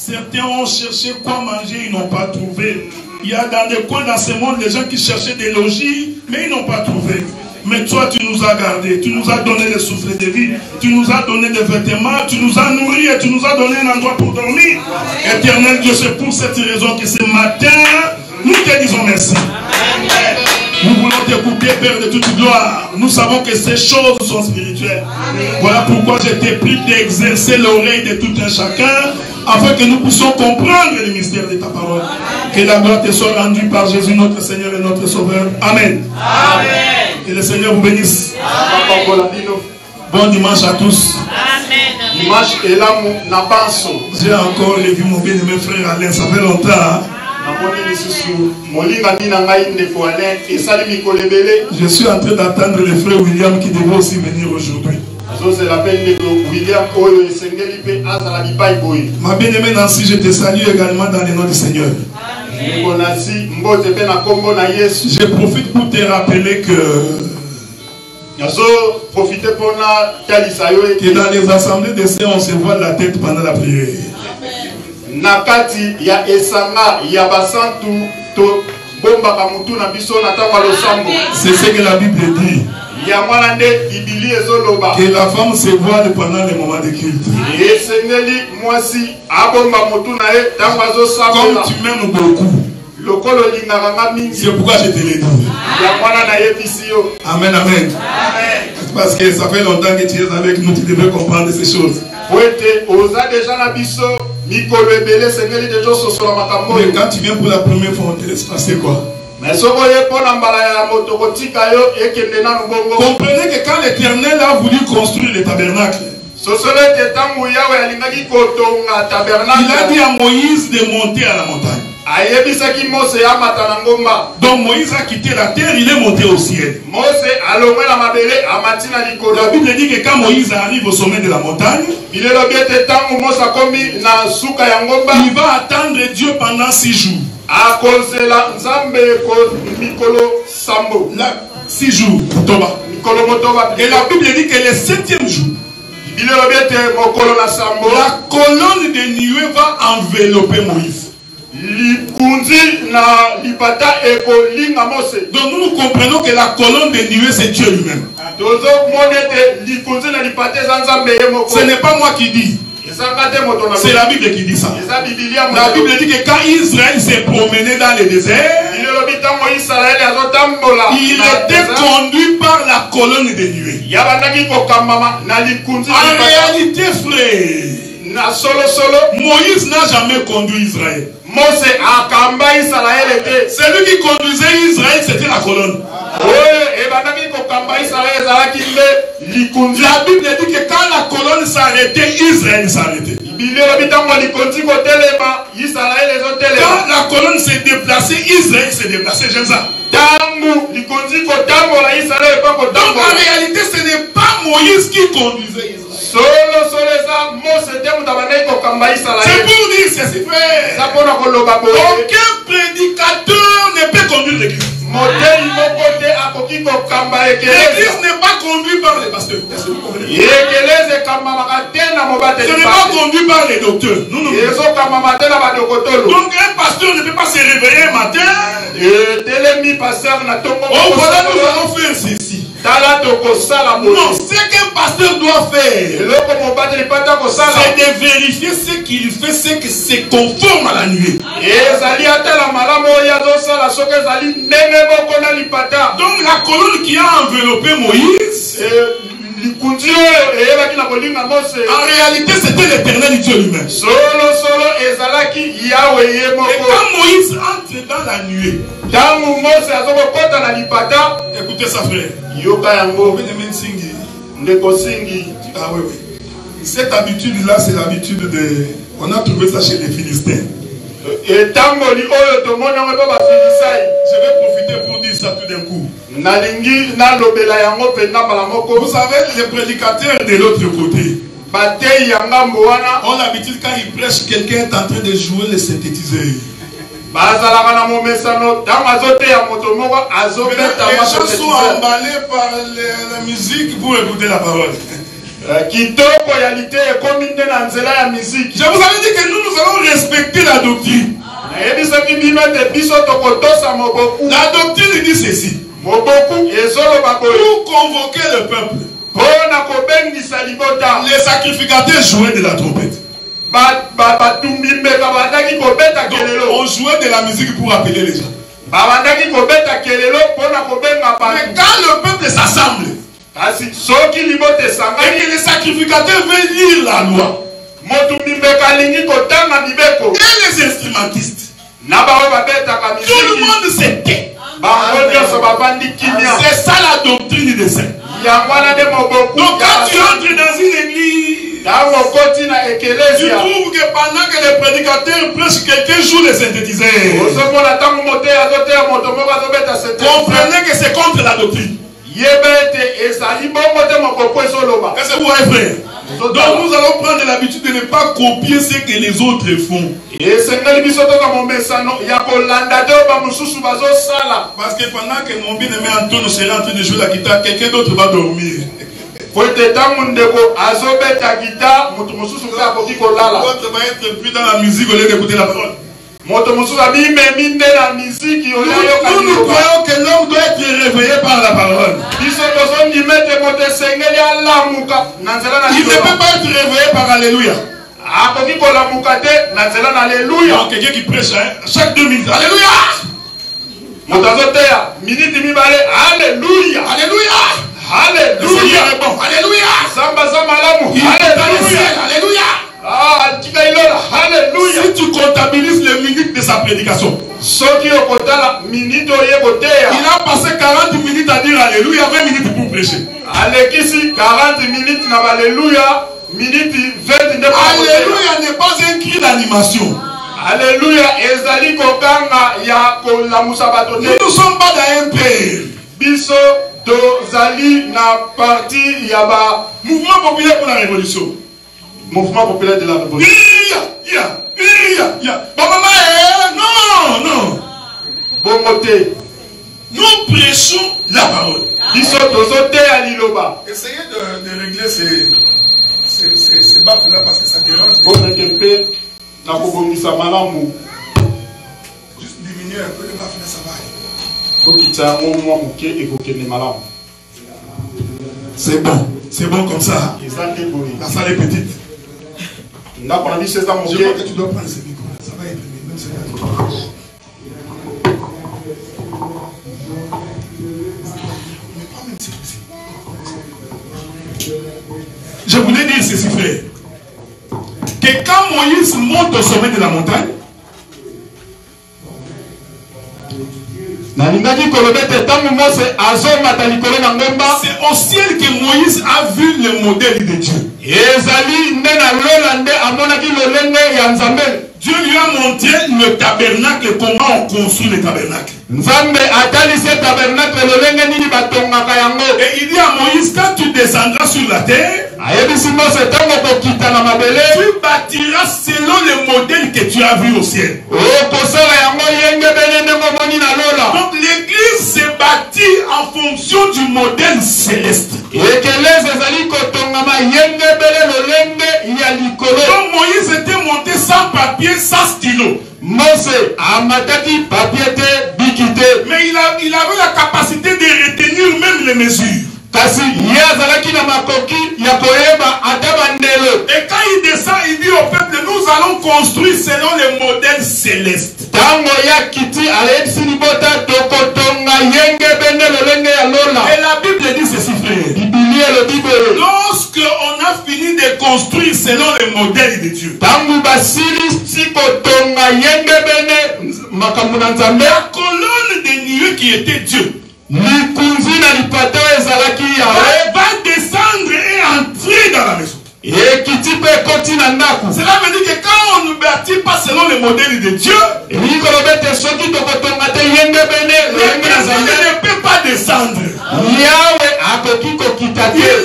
Certains ont cherché quoi manger, ils n'ont pas trouvé. Il y a dans des coins dans ce monde des gens qui cherchaient des logis, mais ils n'ont pas trouvé. Mais toi, tu nous as gardés, tu nous as donné le souffle de vie, tu nous as donné des vêtements, tu nous as nourris et tu nous as donné un endroit pour dormir. Éternel Dieu, c'est pour cette raison que ce matin, nous te disons merci. Nous voulons t'écouter, Père de toute gloire. Nous savons que ces choses sont spirituelles. Voilà pourquoi je t'ai pris d'exercer l'oreille de tout un chacun, afin que nous puissions comprendre les mystères de ta parole. Que la gloire te soit rendue par Jésus, notre Seigneur et notre Sauveur. Amen. Amen. Que le Seigneur vous bénisse. Amen. Bon dimanche à tous. Amen. Dimanche est là, j'ai encore vu mon bien-aimé frère Alain, ça fait longtemps. Hein? Je suis en train d'attendre le frère William qui devait aussi venir aujourd'hui. Ma bien-aimée Nancy, je te salue également dans le nom du Seigneur. Je profite pour te rappeler que dans les assemblées de saints, on se voit la tête pendant la prière. Nakati ya esanga ya basantu to bomba kamutu na biso na tamba losambo. C'est ce que la Bible dit. Ya mwana nde Biblia ezoloba. Que la femme se voile pendant les moments de culte. Esengeli mwasi abomba mutu na ye tamba zo sambo. Comme tu m'aimes beaucoup. Lokolo lingaka nga mingi. C'est pourquoi je te l'ai dit. Ya mwana na ye bisio. Amen, amen. Amen. Parce que ça fait longtemps que tu es avec nous, tu devais comprendre ces choses. Poete oza déjà na biso. Mais quand tu viens pour la première fois, on te laisse passer quoi? Comprenez que quand l'Éternel a voulu construire le tabernacle, il a dit à Moïse de monter à la montagne. Donc Moïse a quitté la terre, il est monté au ciel. La Bible dit que quand Moïse arrive au sommet de la montagne, il va attendre Dieu pendant 6 jours. 6 jours. Et la Bible dit que le 7e jour, la colonne de nuée va envelopper Moïse. Donc nous comprenons que la colonne de nuée c'est Dieu lui-même. Ce n'est pas moi qui dis. C'est la Bible qui dit ça. La Bible dit que quand Israël s'est promené dans le désert, il était conduit par la colonne de nuée. En réalité, frère, Moïse n'a jamais conduit Israël. Celui qui conduisait Israël, c'était la colonne. La Bible dit que quand la colonne s'arrêtait, Israël s'arrêtait. Quand la colonne s'est déplacée, Israël s'est déplacé. J'aime ça. Donc en réalité, ce n'est pas Moïse qui conduisait Israël. C'est pour dire ceci, frère. Aucun prédicateur ne peut conduire l'église. L'église n'est pas conduite par les pasteurs. Ce n'est pas conduit par les docteurs. Non, non. Donc un pasteur ne peut pas se réveiller un matin. Oh voilà, nous allons faire ceci. Non, ce qu'un pasteur doit faire, c'est de vérifier ce qu'il fait, c'est que c'est conforme à la nuée. Donc la colonne qui a enveloppé Moïse, en réalité c'était l'Éternel Dieu lui-même. Et quand Moïse entre dans la nuée, écoutez ça, frère. Ah oui, oui. Cette habitude-là, c'est l'habitude de... On a trouvé ça chez les Philistins. Je vais profiter pour dire ça tout d'un coup. Vous savez, les prédicateurs de l'autre côté ont l'habitude, quand ils prêchent, quelqu'un est en train de jouer le synthétiseur. Les gens sont emballés par la musique pour écouter la parole. kitoko ya lite ekominde na nzela ya musique. Je vous avais dit que nous allons respecter la doctrine. La doctrine dit ceci. Pour convoquer le peuple, les sacrificateurs jouaient de la trompette. On jouait de la musique pour appeler les gens. Mais quand le peuple s'assemble et que les sacrificateurs veulent lire la loi, et les instrumentistes, tout le monde s'était. C'est ça la doctrine des saints. Donc quand tu entres dans une église, tu trouves que pendant que les prédicateurs prêchent, quelqu'un joue les synthétiseurs. Comprenez que c'est contre la doctrine. Qu'est-ce que vous voyez, frère? Donc nous allons prendre l'habitude de ne pas copier ce que les autres font. Parce que pendant que mon bien-aimé Antonio sera en train de jouer la guitare, quelqu'un d'autre va dormir. L'autre va être plus dans la musique au lieu d'écouter la parole. Nous croyons que l'homme doit être réveillé par la parole. Il ne peut pas être réveillé par Alléluia. Donc quelqu'un qui prêche chaque 2 minutes. Alléluia. Alléluia. Alléluia. Alléluia. Alléluia. Alléluia. Si tu comptabilises les minutes de sa prédication, il a passé 40 minutes à dire Alléluia, 20 minutes pour prêcher. 40 minutes Alléluia, Alléluia n'est pas un cri d'animation. Alléluia, nous ne sommes pas dans un père. Biso dozali na parti yaba mouvement populaire pour la révolution. Mouvement populaire de la révolution. Non. Bon côté. Nous prêchons la parole. Biso dozote aliloba. Essayez de régler ces baffes là parce que ça dérange. Bon ekempe na kobongisa malamu. Juste diminuer un peu les baffes là, ça va. C'est bon comme ça. La salle est petite. Je crois que tu dois prendre ce micro. Ça va être même ça. Je voulais dire ceci, frère. Que quand Moïse monte au sommet de la montagne, c'est au ciel que Moïse a vu le modèle de Dieu. Dieu lui a montré le tabernacle, comment on construit le tabernacle. Et il dit à Moïse, quand tu descendras sur la terre, tu bâtiras selon le modèle que tu as vu au ciel. Donc l'église s'est bâtie en fonction du modèle céleste. Donc Moïse était monté sans papier, sans stylo. Mais il avait la capacité de retenir même les mesures. Et quand il descend, il dit au peuple, nous allons construire selon le modèle céleste. Et la Bible dit ceci, frère. Lorsque on a fini de construire selon le modèle de Dieu, la colonne de nuée qui était Dieu va descendre et entrer dans la maison. Cela veut dire que quand on ne bâtit pas selon le modèle de Dieu, il ne peut pas descendre. Il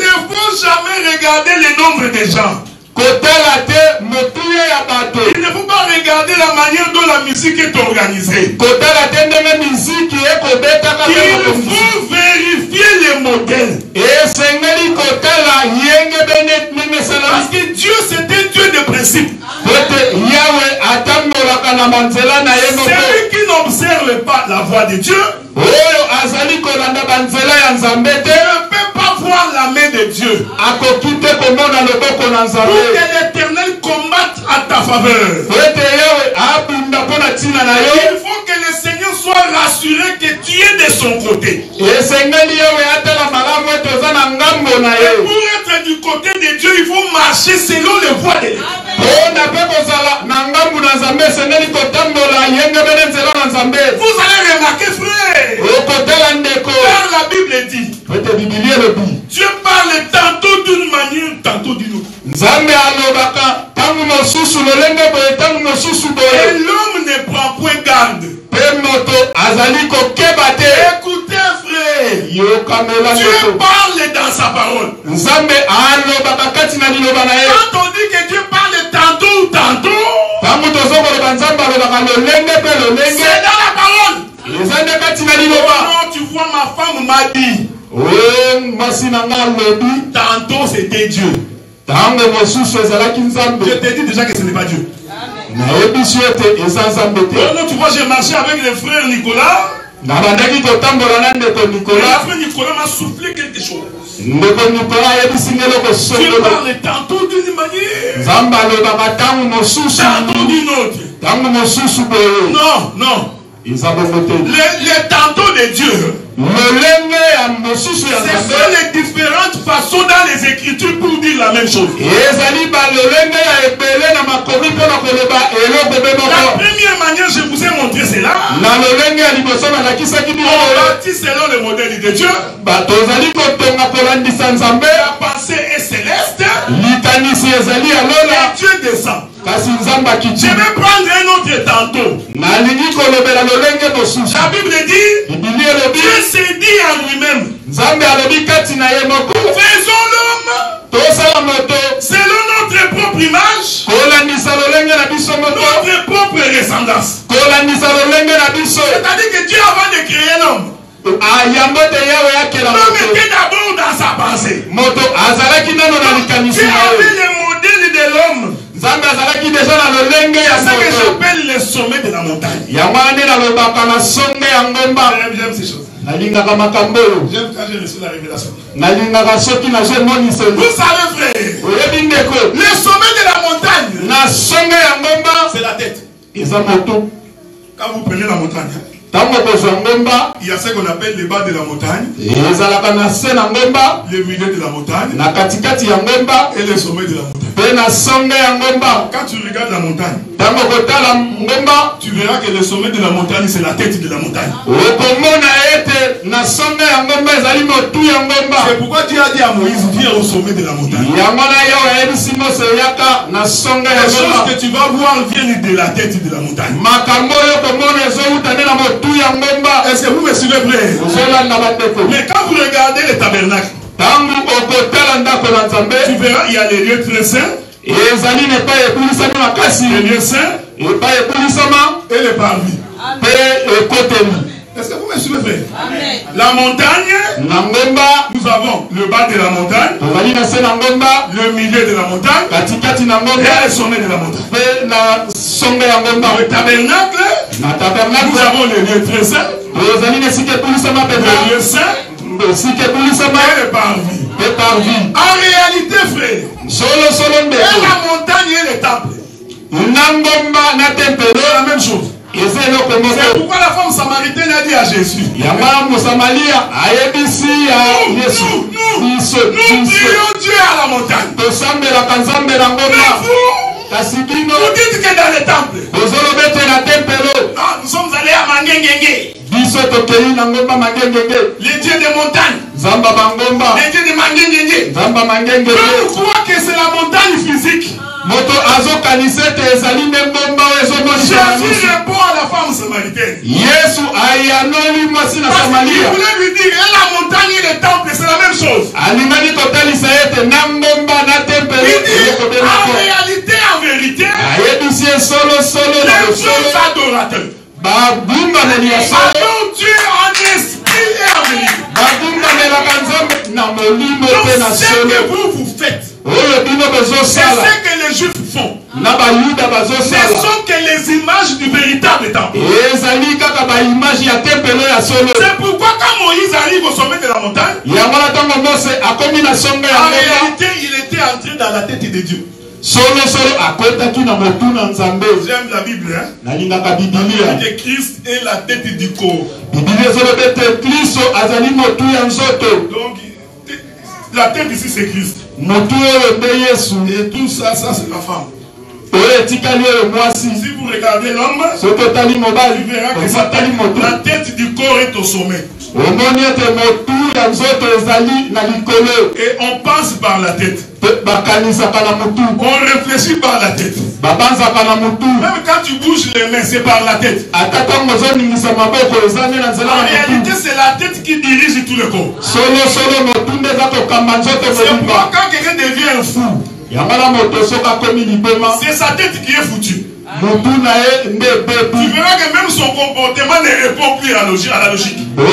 ne faut jamais regarder le nombre de gens. Il ne faut pas regarder la manière dont la musique est organisée. Il faut vérifier les modèles. principe. Celui qui n'observe pas la voie de Dieu ne peut pas voir la main de Dieu. Pour que l'Éternel combatte à ta faveur, il faut que le Seigneur soit rassuré que tu es de son côté. Et pour être du côté de Dieu, il faut marcher selon les voies de Dieu. Vous allez remarquer, frère, car la Bible dit, Dieu parle tantôt d'une manière, tantôt d'une autre. Et l'homme ne prend point garde. Écoutez, frère, Dieu parle dans sa parole. Quand on dit que Dieu parle tantôt ou tantôt, c'est dans la parole. Oh non, tu vois, ma femme m'a dit, tantôt c'était Dieu. Je te dis déjà que ce n'est pas Dieu. Oh non, tu vois, j'ai marché avec le frère Nicolas. Le frère Nicolas m'a soufflé quelque chose. Dieu parle tantôt d'une manière, tantôt d'une autre. Non, non. Les tantôt de Dieu, c'est les différentes façons dans les Écritures pour dire la même chose. La première manière, je vous ai montré cela. On bâtit selon le modèle de Dieu. La pensée est céleste. Et Dieu descend. Je vais prendre un autre tantôt. La Bible dit, Dieu s'est dit en lui-même, faisons l'homme selon notre propre image, notre propre ressemblance. C'est-à-dire que Dieu, avant de créer l'homme, l'homme était d'abord dans sa pensée. Dieu avait le modèle de l'homme. C'est ce que j'appelle le sommet de la montagne. J'aime ces choses. J'aime quand j'ai reçu la révélation. Vous savez, frère, le sommet de la montagne, c'est la tête. Quand vous prenez la montagne, il y a ce qu'on appelle le bas de la montagne, le milieu de la montagne et le sommet de la montagne. Quand tu regardes la montagne, tu verras que le sommet de la montagne, c'est la tête de la montagne. C'est pourquoi Dieu a dit à Moïse, viens au sommet de la montagne. Les choses que tu vas voir viennent de la tête de la montagne. Est-ce que vous me suivez, frère? Mais quand vous regardez le tabernacle, tu verras, il y a les lieux très saints, les lieux saints et les parvis. Est-ce que vous me suivez, frère? La montagne, nous avons le bas de la montagne, le milieu de la montagne et le sommet de la montagne. Le tabernacle, nous avons les lieux très saints, les lieux saints et les parvis. En réalité, frère, et la montagne et le temple, c'est la même chose. C'est pourquoi la femme samaritaine a dit à Jésus, nous prions Dieu à la montagne. Mais vous dites que dans le temple, nous sommes allés à Mangengenge, les dieux de montagne, les dieux de Mangengenge. Je crois que c'est la montagne physique. Jésus répond à la femme samaritaine. Parce qu'il voulait lui dire, la montagne et le temple, c'est la même chose. Il dit, en réalité, en vérité, les faux adorateurs adorent Dieu en esprit et en vérité. Donc, ce que vous faites, c'est ce que les Juifs font. Ce sont que les images du véritable temple. C'est pourquoi quand Moïse arrive au sommet de la montagne, en réalité il était entré dans la tête de Dieu. J'aime la Bible, hein? Que Christ est la tête du corps. Donc la tête ici c'est Christ. Et tout ça, c'est la femme. Si vous regardez l'homme, vous verrez que la tête du corps est au sommet. Et on pense par la tête. On réfléchit par la tête. Même quand tu bouges les mains, c'est par la tête. En réalité, c'est la tête qui dirige tout le corps. C'est pourquoi quand quelqu'un devient un fou, c'est sa tête qui est foutue. Tu verras que même son comportement ne répond plus à la logique. Même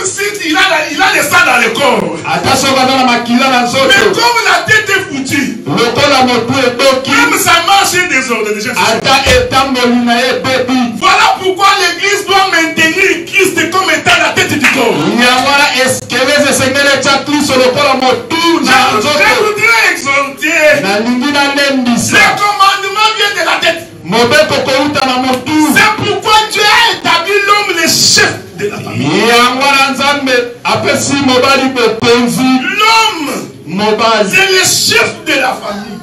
s'il a le sang dans le corps. Mais comme la tête est foutue, même sa marche est désordonnée. Voilà pourquoi l'église doit maintenir Christ comme étant la tête du corps. Je voudrais exhorter. Le commandement vient de la tête. C'est pourquoi Dieu a établi l'homme le chef de la famille. L'homme, c'est le chef de la famille.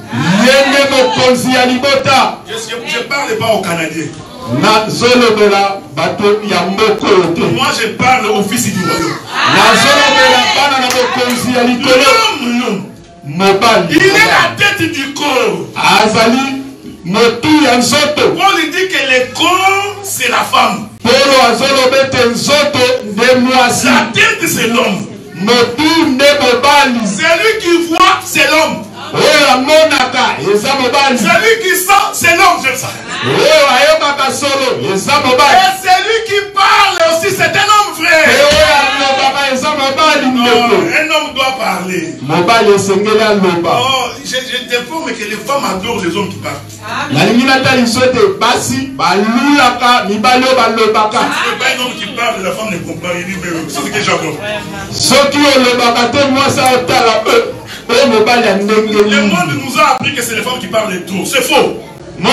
Je ne parle pas aux Canadiens. Moi je parle au fils du royaume. L'homme, il est la tête du corps. Paul dit que le corps c'est la femme. La tête c'est l'homme. Celui qui voit c'est l'homme. Celui qui sent c'est l'homme. Et celui qui parle aussi c'est un homme, frère. Un homme doit parler. Je déforme que les femmes adorent les hommes qui parlent. C'est pas un homme qui parle, la femme ne comprend. Il dit, mais c'est ce que j'adore. Le monde nous a appris que c'est les femmes qui parlent de tout. C'est faux. Non,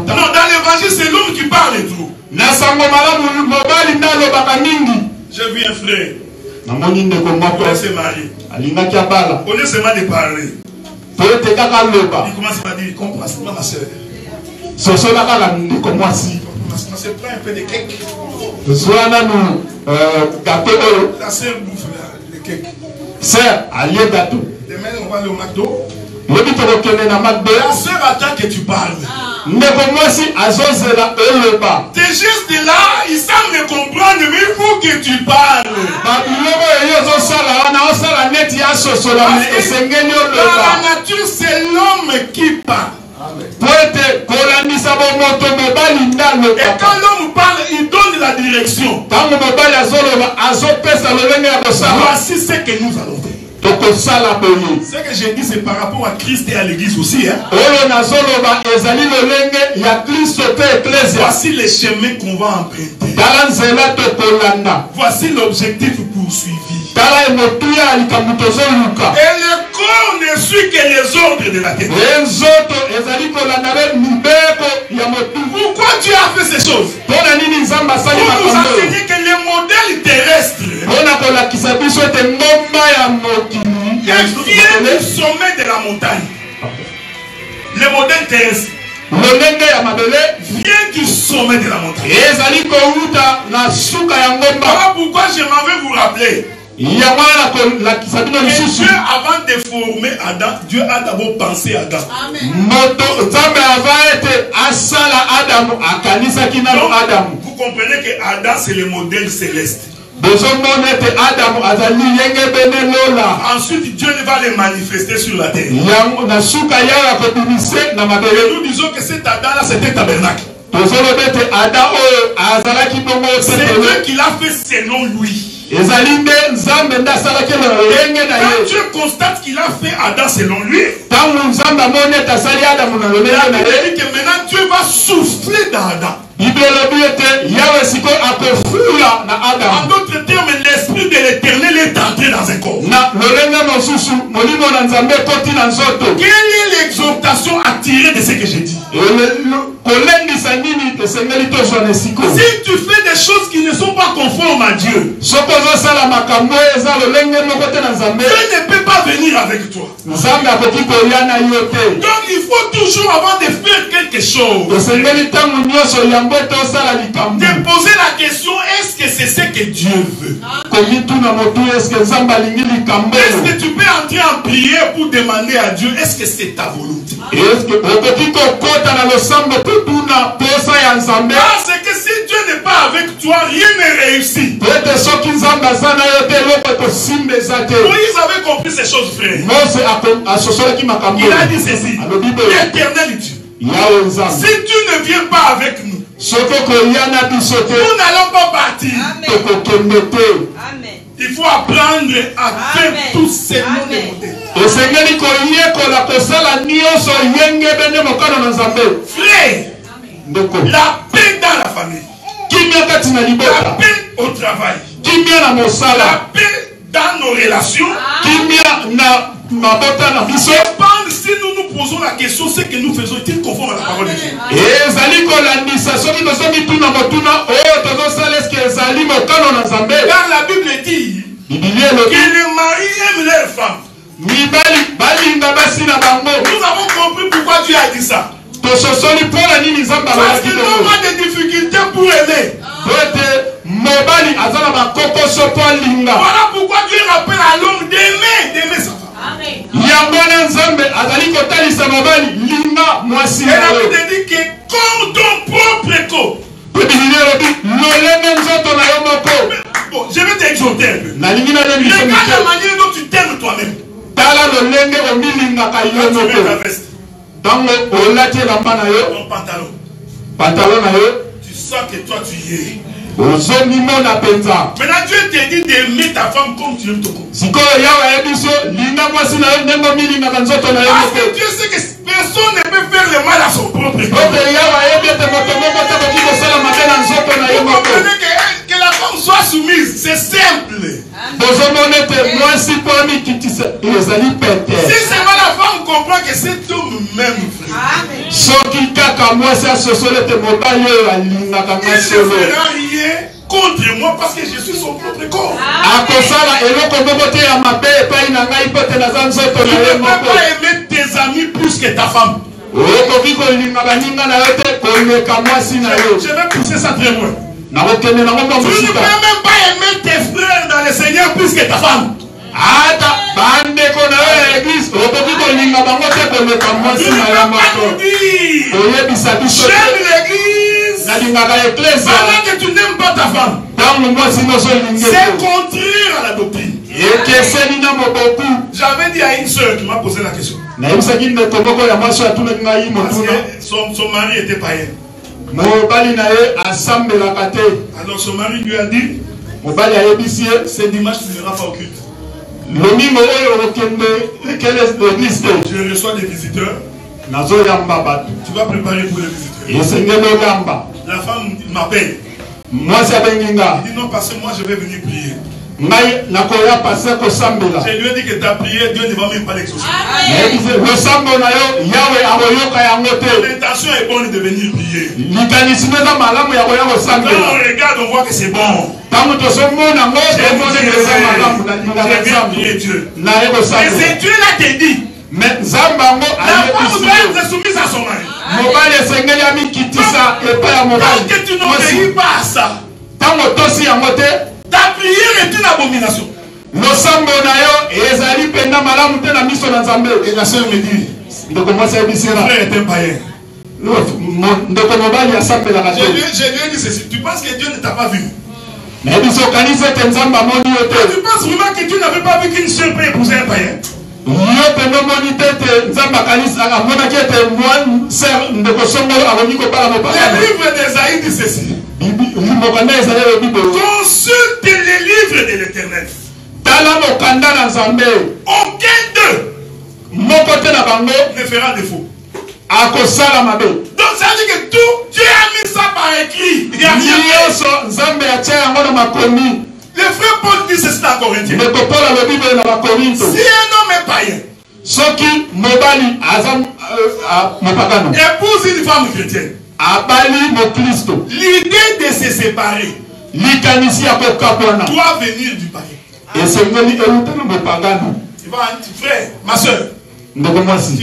dans l'évangile, c'est l'homme qui parle de tout. J'ai vu un frère. On s'est marié. Au lieu seulement de parler, il commence à dire, comprends, c'est pas ma soeur. On se prend un peu de cake. La soeur bouffe le cake. Demain, on va aller au McDo. La soeur attend que tu parles. Tes gestes là, ils semblent comprendre, mais il faut que tu parles. Dans la nature, c'est l'homme qui parle. Et quand l'homme parle, il donne la direction. Voici ce que nous allons faire. Ce que j'ai dit, c'est par rapport à Christ et à l'église aussi. Hein? Voici les chemins qu'on va emprunter. Voici l'objectif poursuivi. Et le corps ne suit que les ordres de la tête. Pourquoi Dieu a fait ces choses? Pour nous enseigner que le modèle terrestre vient du sommet de la montagne. Le modèle terrestre vient du sommet de la montagne. Voilà pourquoi je m'en vais vous rappeler. Et Dieu, avant de former Adam, Dieu a d'abord pensé à Adam. Vous comprenez que Adam c'est le modèle céleste. Ensuite Dieu va les manifester sur la terre. Et nous disons que cet Adam là c'était un tabernacle. C'est Dieu qui l'a fait selon lui. Dieu constate qu'il a fait Adam selon lui, il dit que maintenant Dieu va souffler dans Adam. En d'autres termes, l'esprit de l'Éternel est entré dans un corps. Quelle est l'exhortation à tirer de ce que j'ai dit? Si tu fais des choses qui ne sont pas conformes à Dieu, Dieu ne peut pas venir avec toi. Donc il faut toujours, avant de faire quelque chose, te poser la question, est-ce que c'est ce que Dieu veut? Est-ce que tu peux entrer en prière pour demander à Dieu, est-ce que c'est ta volonté? Parce que si Dieu n'est pas avec toi, rien ne réussit. Moïse avait compris ces choses, frère. Il a dit ceci, l'Éternel Dieu, si tu ne viens pas avec nous, nous n'allons pas partir. Il faut apprendre à faire tous ces noms de modèles. Frère, la paix dans la famille, la paix au travail, la paix dans nos relations, dépend si nous nous posons la question, ce que nous faisons est-il conforme à la parole de Dieu? Car la Bible dit que les maris aiment leurs femmes. Nous avons compris pourquoi Dieu a dit ça. Parce que l'homme a des difficultés pour aimer. Voilà pourquoi Dieu rappelle à l'homme d'aimer sa femme. Et la Bible dit que comme ton propre corps. Bon, je vais t'exhorter un peu. Regarde la manière dont tu t'aimes toi-même. Ton pantalon. Tu sens que toi tu y es. Maintenant Dieu te dit d'aimer ta femme comme tu aimes ton corps. Parce que Dieu sait que personne ne peut faire le mal à son propre corps. Vous comprenez que la femme soit soumise, c'est simple. Si seulement la femme comprend que c'est tout même, frère, il ne fera rien contre moi parce que je suis son propre corps. Tu ne peux pas aimer tes amis plus que ta femme. Je vais pousser ça très loin. Tu ne peux même pas aimer tes frères dans le Seigneur plus que ta femme. Tu ne peux pas nous dire j'aime l'église pendant que tu n'aimes pas ta femme. C'est contraire à la doctrine. J'avais dit à une soeur qui m'a posé la question. Parce que son mari était païen. Alors son mari lui a dit, ce dimanche tu n'iras pas au culte. Je reçois des visiteurs. Tu vas préparer pour les visiteurs. La femme m'appelle. Il dit non, parce que moi je vais venir prier. Je lui ai dit que ta prière, Dieu ne va même pas l'exaucer. L'intention est bonne de venir prier. Quand on regarde, on voit que c'est bon. Je viens prier Dieu. Et c'est Dieu là qui dit. La femme doit être soumise à son mari. Tant que tu n'obéis pas à ça, ta prière est une abomination. Et la soeur me dit, frère est un païen. Je lui ai dit ceci, tu penses que Dieu ne t'a pas vu? Tu penses vraiment que Dieu n'avait pas vu qu'une soeur peut épouser un païen? Le livre d'Ésaïe dit ceci. Consulte les livres de l'Éternel. Aucun d'eux ne fera défaut. Donc ça veut dire que tout, Dieu a mis ça par écrit. Il n'y a rien. Le frère Paul dit ceci dans Corinthiens. Si un homme est païen, épouse une femme chrétienne, l'idée de se séparer doit venir du païen. Tu vas, frère, ma soeur, tu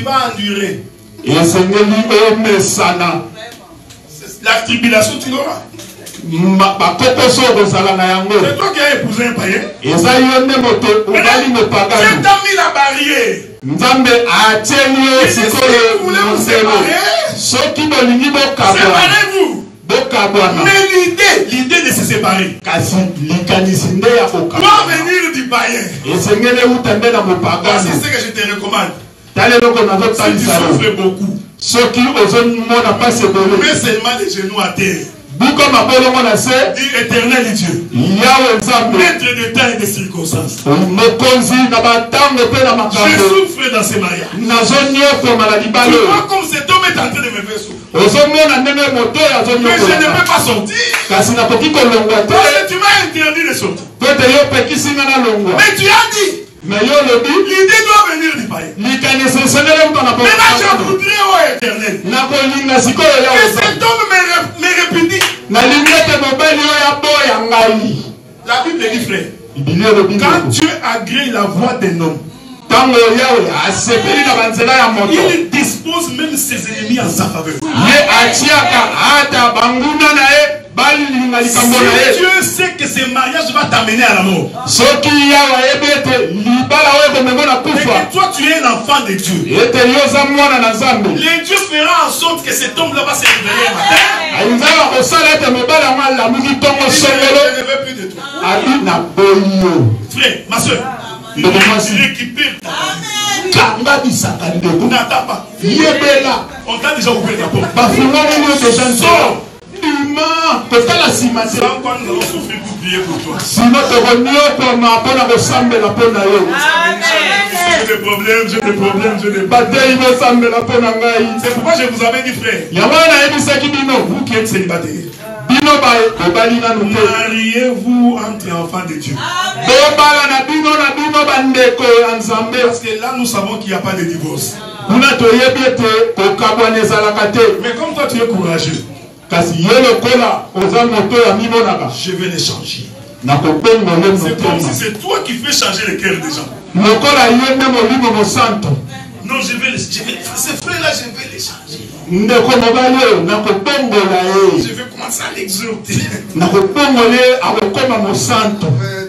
vas endurer. La tribulation, tu l'auras. C'est toi qui as épousé un païen. Dieu t'a mis la barrière. Si vous voulez vous séparer, séparez-vous. Mais l'idée de se séparer doit venir du païen. C'est ce que je te recommande. Si tu souffres beaucoup, mets seulement les genoux à terre. Dis éternel Dieu, maître de temps et de circonstances, je souffre dans ces mariages. Tu vois comme cet homme est en train de me faire souffrir. Mais je ne peux pas sortir. Parce que tu m'as interdit de sortir. Mais tu as dit l'idée doit venir du païen. Maintenant je voudrais au éternel que cet homme me répudie. La Bible dit, frère, quand Dieu agrée la voix d'un homme, il dispose même ses ennemis en sa faveur. Si Dieu sait que ce mariage va t'amener à la mort, et que toi tu es un enfant de Dieu, les Dieu fera en sorte que cet homme-là va se réveiller un matin. Je ne veux plus de toi. Frère, ma soeur, récupère ta famille. N'attends pas. On t'a déjà ouvert ta porte. Sors. Sans quoi nous allons souffrir pour prier pour toi. J'ai des problèmes. C'est pourquoi je vous avais dit, frère, vous qui êtes célibataires, mariez-vous entre enfants de Dieu. Parce que là nous savons qu'il n'y a pas de divorce. Mais comme toi tu es courageux, je vais les changer. C'est comme si c'est toi qui fais changer le cœur des gens. Non, je vais ces frères-là, je vais les changer. Je vais commencer à l'exhorter.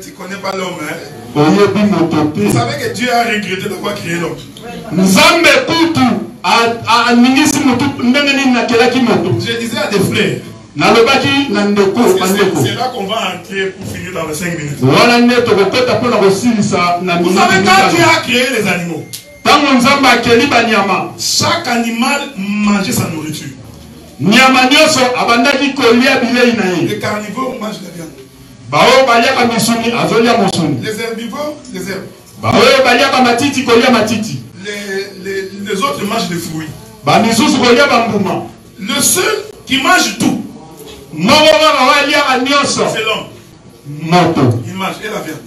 Tu connais pas l'homme, hein? Vous savez que Dieu a regretté d'avoir créé l'homme. Je disais à des frères, c'est là qu'on va entrer pour finir dans les 5 minutes. Vous savez, quand Dieu a créé les animaux, chaque animal mangeait sa nourriture. Les carnivores mangent la viande. Les herbivores, les herbes. Les autres mangent des fruits. Le seul qui mange tout, c'est l'homme. Il mange et la viande.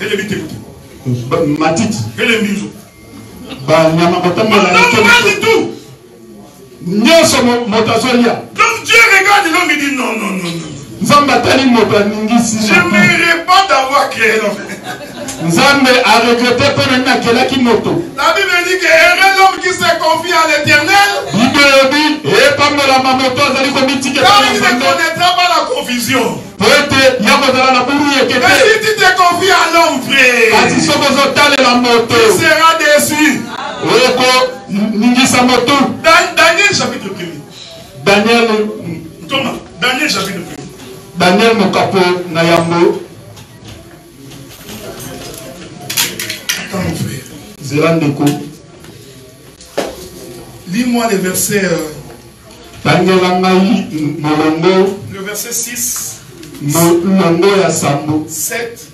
Et les bites. Et les museaux. L'homme mange tout. Donc Dieu regarde l'homme et dit non. J'aimerais pas d'avoir créé l'homme. La Bible dit que l'homme qui se confie à l'Éternel, car il ne connaîtra pas la confusion. Mais si tu te confies à l'homme, frère, tu seras déçu. Daniel chapitre 1. Daniel chapitre 1. Daniel Mokapo Nayambo. Attends mon frère. Zélandeko. Lis-moi les versets Le verset 6, 7,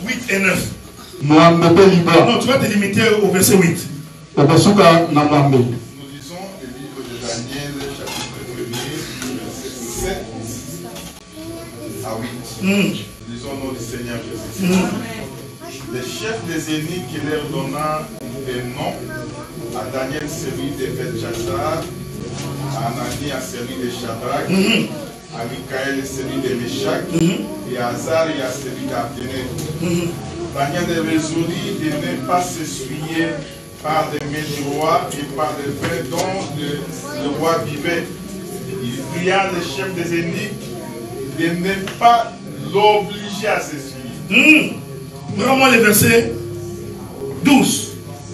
8 et 9. Non, tu vas te limiter au verset 8. Nous lisons le livre de Daniel, chapitre 1er, verset 7 à 8. Lisons le nom du Seigneur Jésus. Le chef des eunuques leur donna des noms. À Daniel celui de Belchassar, à Anani à celui de Shadrach, à Michael celui de Meshach, et à Azaria celui d'Abdenego. Daniel résolut de ne pas s'essuyer par les mains du roi et par le vin dont le roi vivait. Il pria le chef des eunuques de ne pas l'obliger à s'essuyer. Vraiment les versets 12.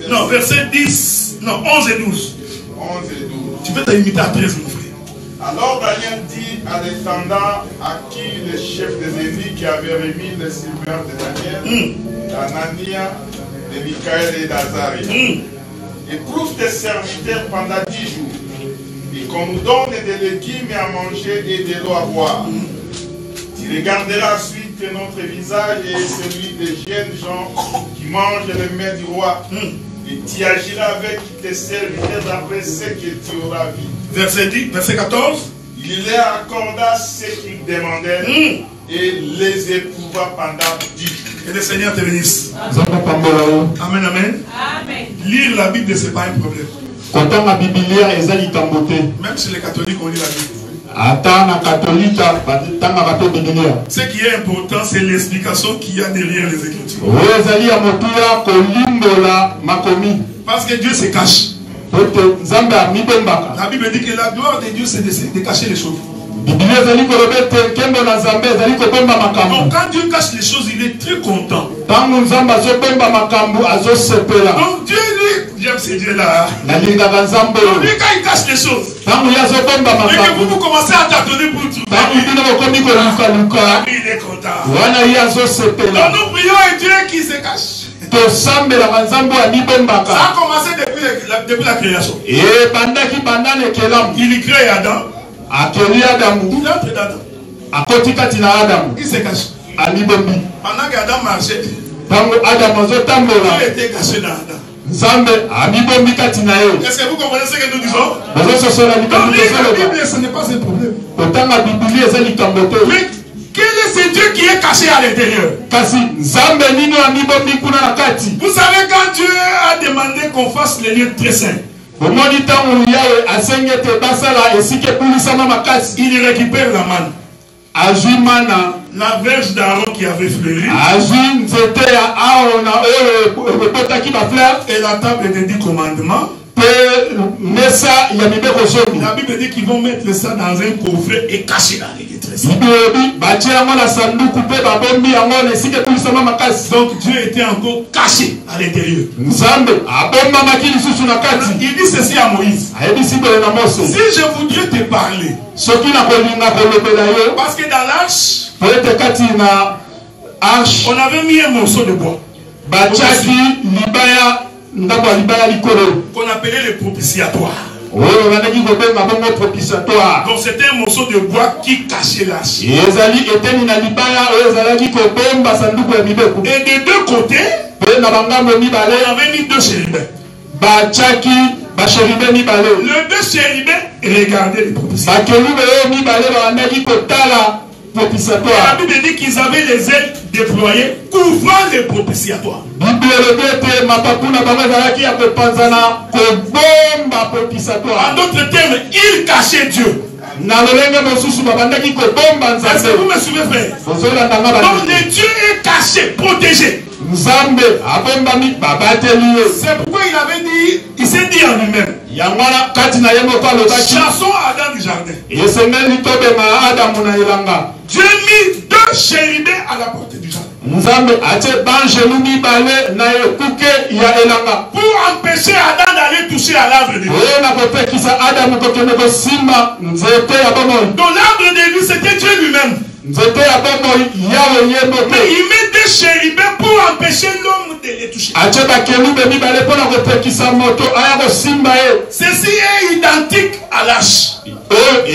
Non, verset 10. Non, 11 et 12. 11 et 12. Tu peux te limiter à 13, mon frère. Alors Daniel dit à l'intendant à qui le chef des eunuques avait remis le silver de Daniel, d'Anania, de Michael et d'Azaria. Éprouve tes serviteurs pendant 10 jours, et qu'on nous donne des légumes à manger et de l'eau à boire. Tu regarderas ensuite notre visage et celui des jeunes gens qui mangent les mets du roi, et tu agiras avec tes serviteurs d'après ce que tu auras vu. Verset 10, verset 14. Il leur accorda ce qu'ils demandaient et les éprouva pendant 10 jours. Que le Seigneur te bénisse. Amen, amen. Amen. Lire la Bible, ce n'est pas un problème. Même chez les catholiques, on lit la Bible. Ce qui est important, c'est l'explication qu'il y a derrière les Écritures. Parce que Dieu se cache. La Bible dit que la gloire de Dieu, c'est de cacher les choses. Donc quand Dieu cache les choses, il est très content. Donc Dieu, lui, j'aime ce Dieu-là. Donc lui, quand il cache les choses, et que vous commencez à t'attendre pour trouver, il est content. Donc nous prions un Dieu qui se cache. Ça a commencé depuis la création. Il crée Adam. Il entre d'Adam. Il se cache. Pendant qu'Adam marchait, Dieu était caché dans Adam. Est-ce que vous comprenez ce que nous disons? Donc lire la Bible, ce n'est pas un problème. Mais quel est ce Dieu qui est caché à l'intérieur? Vous savez, quand Dieu a demandé qu'on fasse les lieux très saints, il récupère la manne. La verge d'Aaron qui avait fleuri, et la table des 10 commandements. La Bible dit qu'ils vont mettre ça dans un coffret et cacher dans les détresses. Donc Dieu était encore caché à l'intérieur. Il dit ceci à Moïse: si je voudrais te parler, parce que dans l'arche, on avait mis un morceau de bois qu'on appelait le propitiatoire. Donc c'était un morceau de bois qui cachait l'arche. Et des deux côtés, on avait mis 2 chérubins. Les 2 chérubins regardaient le propitiatoire. Et la Bible dit qu'ils avaient les ailes déployées couvrant le propitiatoire. En d'autres termes, ils cachaient Dieu. Est-ce que vous me suivez, frère? Donc le Dieu est caché, protégé. C'est pourquoi il avait dit, il s'est dit en lui-même: chassons Adam du jardin. Dieu mit 2 chérubins à la portée du jardin pour empêcher Adam d'aller toucher à l'arbre de Dieu. Donc l'arbre de Dieu, c'était Dieu lui-même. Mais il met 2 chérubins pour empêcher l'homme de les toucher. Ceci est identique à l'arche. Les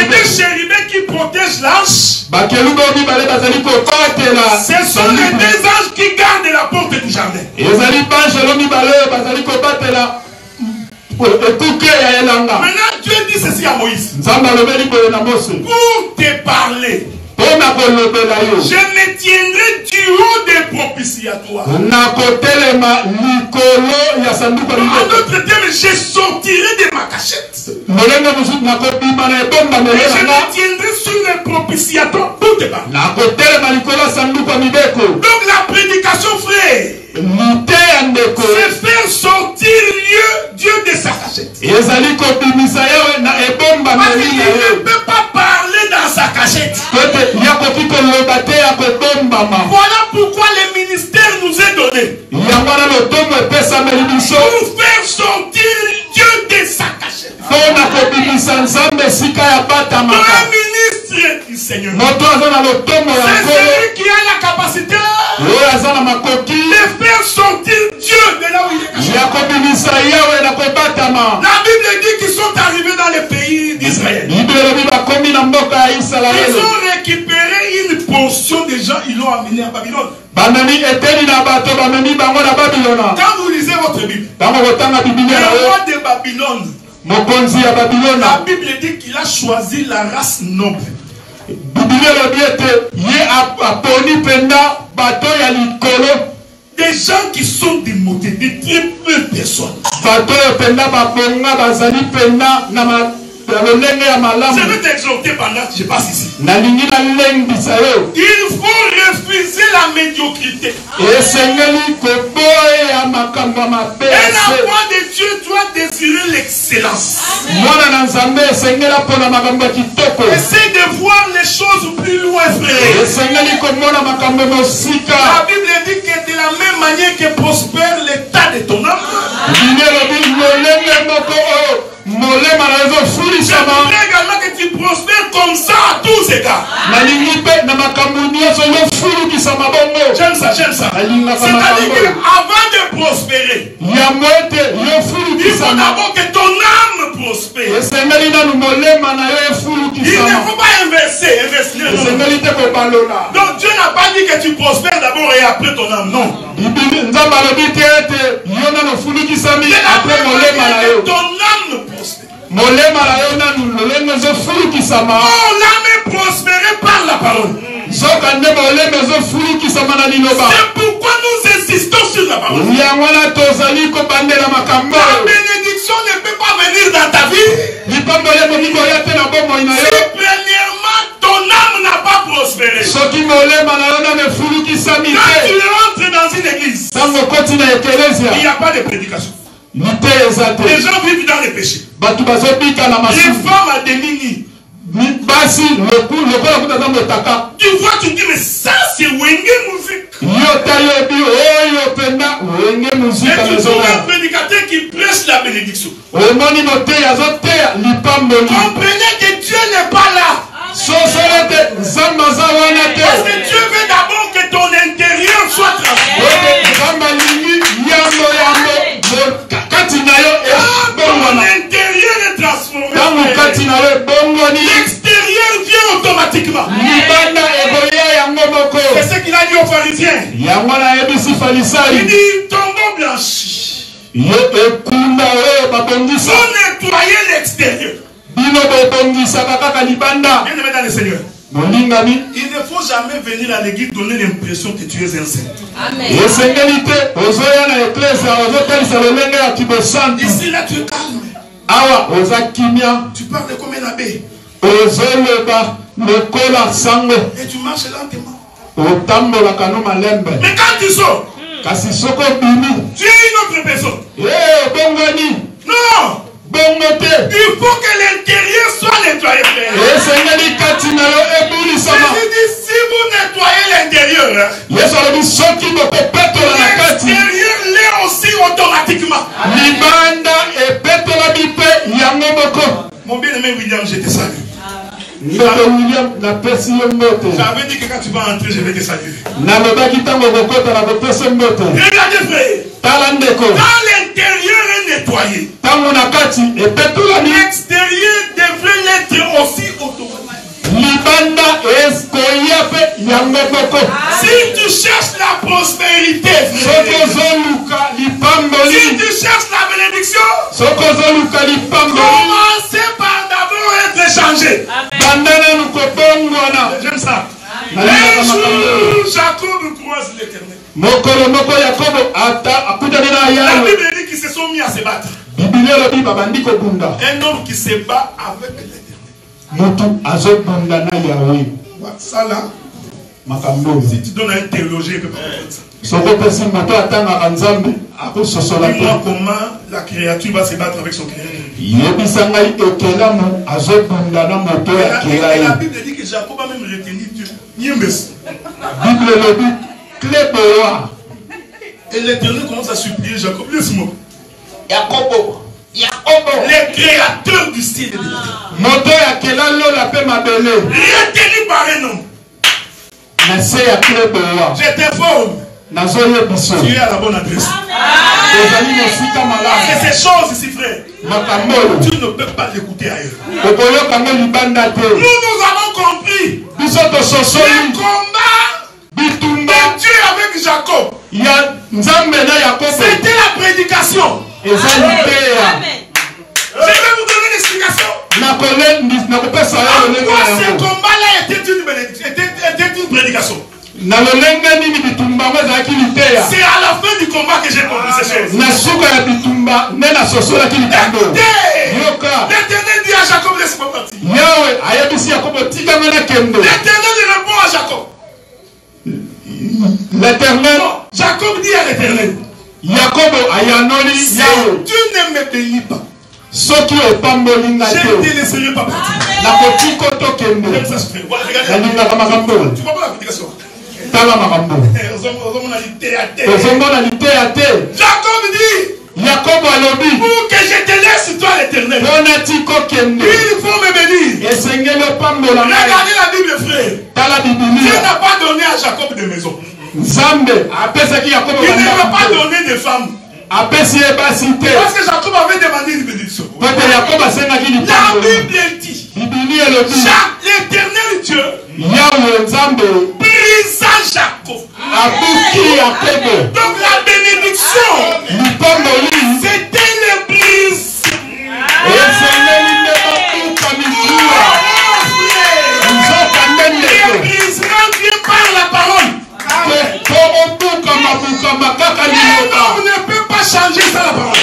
deux chérubins qui protègent l'arche, ce sont les deux anges qui gardent la porte du jardin. Maintenant Dieu dit ceci à Moïse. Pour te parler, je me tiendrai du haut des propitiatoires. En d'autres termes, je sortirai de ma cachette. Et je me tiendrai sur les propitiatoires pour te parler. Donc la prédication, frère, c'est faire sortir Dieu de sa cachette. Parce qu'il ne peut pas parler dans sa cachette. Voilà pourquoi le ministère nous est donné. Pour faire sortir Dieu de sa cachette. Un ministre du Seigneur. C'est celui qui a la capacité de faire sortir Dieu de là où il est caché. La Bible dit qu'ils sont arrivés dans le pays d'Israël. Ils ont récupéré une portion des gens, ils l'ont amené à Babylone. Quand vous lisez votre Bible, le roi de Babylone, la Bible dit qu'il a choisi la race noble. Des gens qui sont démodés, des très peu de personnes. Je vais t'exhorter pendant que je passe ici. Il faut refuser la médiocrité. Un enfant de Dieu doit désirer l'excellence. Essaye de voir les choses plus loin, frère. La Bible dit que de la même manière que prospère l'état de ton âme, j'aimerais également que tu prospères comme ça à tous égards. J'aime ça, j'aime ça. C'est-à-dire qu'avant de prospérer, il faut d'abord que ton âme prospère. Il ne faut pas investir. Donc Dieu n'a pas dit que tu prospères d'abord et après ton âme. Non. Ton âme ne prospère. Oh, l'âme est prospérée par la parole. C'est pourquoi nous insistons sur la parole. La bénédiction ne peut pas venir dans ta vie si premièrement ton âme n'a pas prospéré. Quand tu rentres dans une église, il n'y a pas de prédication. Les gens vivent dans les péchés. Les femmes à demi-nuit. Tu vois, tu dis, mais ça c'est Wenge musique. Et tu trouves un prédicateur qui prêche la bénédiction. Comprenez que Dieu n'est pas là. Parce que Dieu veut d'abord que ton intérieur soit transformé. Ton intérieur est transformé. L'extérieur vient automatiquement. C'est ce qu'il a dit aux pharisiens. Il dit, tombeau blanchi. Faut nettoyer l'extérieur. Bien aimé dans le Seigneur, il ne faut jamais venir à l'église donner l'impression que tu es enceinte. Amen. Ici, là, tu es calme. Tu parles comme un abbé. Et tu marches lentement. Mais quand tu sors, tu es une autre personne. Non! Il faut que l'intérieur soit nettoyé. Jésus dit, si vous nettoyez l'intérieur, l'extérieur l'est aussi automatiquement. Mon bien-aimé William, je te salue. J'avais dit que quand tu vas entrer, je vais te saluer. Regardez frère. Dans l'intérieur est nettoyé. L'extérieur devrait l'être aussi automatique. Si tu cherches la prospérité, frère, si tu cherches la bénédiction, commencez par d'abord être changé. J'aime ça. Un jour, Jacob croise l'Éternel. La Bible dit qu'ils se sont mis à se battre. Un homme qui se bat avec l'Éternel. Ça là, si tu donnes à un théologien, il peut pas comprendre ça. Dis-moi comment la créature va se battre avec son créateur. Et la Bible dit que Jacob a même retenu Dieu. Et l'Éternel commence à supplier Jacob. Laisse-moi. Les créateurs du ciel et de la terre. Retenu par un homme. Je t'informe. Tu es à la bonne adresse. C'est ces choses ici, frère. Tu ne peux pas l'écouter ailleurs. Nous avons compris le combat de Dieu avec Jacob. C'était la prédication. Je vais vous donner l'explication. Pourquoi ce combat-là était une prédication? C'est à la fin du combat que j'ai compris ces choses. L'Éternel dit à Jacob, laisse-moi partir. L'Éternel répond à Jacob. Jacob dit à l'Éternel, si tu ne me bénis pas, je ne te laisserai pas partir. Tu vois pas la prédication? Jacob dit, pour que je te laisse toi l'Éternel, il faut me bénir. Regardez la Bible, frère. Dieu n'a pas donné à Jacob de maison. Il ne m'a pas donné de femme. Parce que Jacob avait demandé une bénédiction. La Bible dit, l'Éternel Dieu brisa Jacob. Donc la bénédiction, c'était le brise. Le brisement vient par la parole. On ne peut pas changer ça la parole.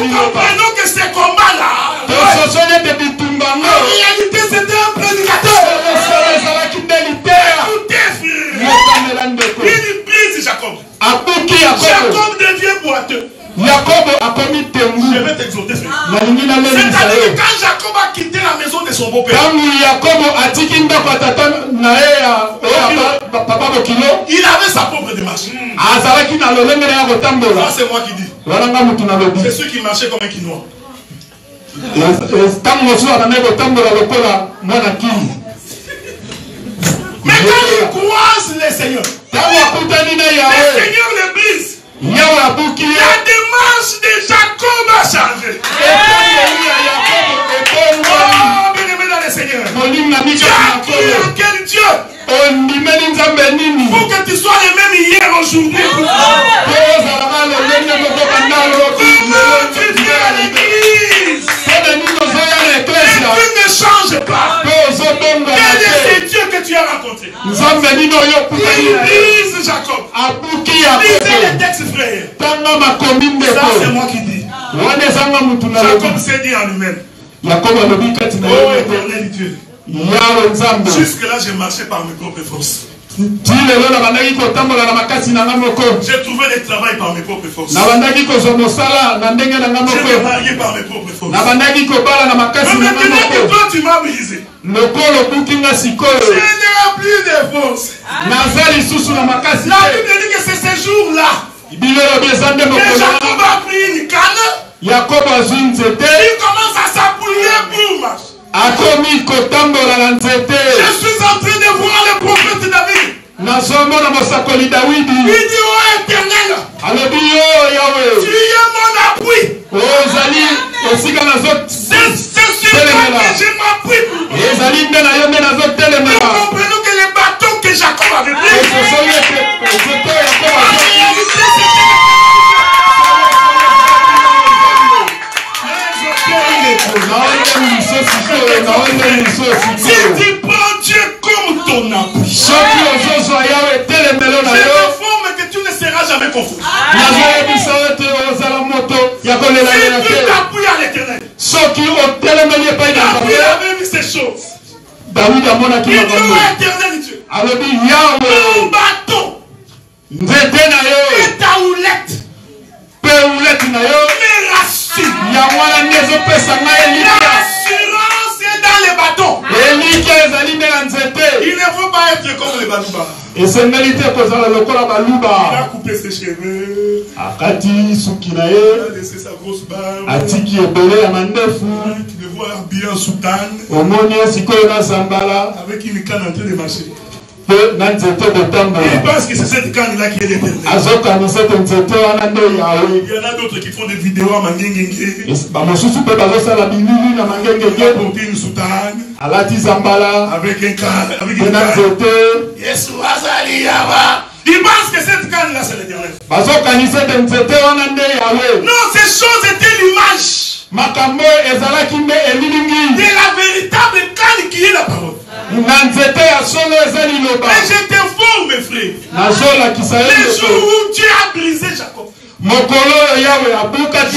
Nous comprenons que ce combat-là, en réalité c'était un prédicateur. Écoutez frère, il brise Jacob. Jacob devient boiteux. Je vais t'exhorter frère. C'est-à-dire que quand Jacob a quitté la maison de son beau-père, il avait sa propre démarche. Ça c'est moi qui dis. C'est ceux qui marchaient comme un quinoa. Mais quand il croise les seigneurs, les seigneurs le brisent. La démarche de Jacob a changé. Oh, bien-aimé dans les seigneurs, tu as cru en quel Dieu? Faut que tu sois le même hier, aujourd'hui. Comment tu viens à l'église? Tu ne changes pas. Quel est ce Dieu que tu as rencontré? Il brise Jacob. Lisez les textes, frère. Ça, c'est moi qui dis. Jacob s'est dit en lui-même, oh éternel Dieu, jusque-là, j'ai marché par mes propres forces. J'ai trouvé le travail par mes propres forces. J'ai me marié par mes propres forces. Mais maintenant que toi, tu m'as brisé, je n'ai plus de force. La Bible dit que c'est ce jour-là que Jacob a pris une canne. Il commence à s'appuyer pour marcher. suis en train de voir le prophète David. Il dit, oh éternel, tu es mon appui. C'est sur toi que je m'appuie. Nous comprenons que les bâtons que Jacob avait pris, si tu prends Dieu comme ton appui, je me forme que tu ne seras jamais confus. Si tu t'appuies à l'éternel, David avait vu ces choses. Il dit, oh éternel Dieu, ton bâton et ta houlette me rassurent. L'assurance est dans les bâtons. Il ne faut pas être comme les baluba. Il a coupé ses cheveux, il a laissé sa grosse barbe, tu le vois habillé en soutane, avec une canne en train de marcher. Il pense que c'est cette canne-là qui est l'éternel. Il y en a d'autres qui font des vidéos à Mangengenge. Il a porté une soutane avec un canne. Il pense que cette canne-là c'est l'éternel. Non, ces choses étaient l'image de la véritable canne qui est la parole. Mais je t'informe, mes frères, les jours où Dieu a brisé Jacob,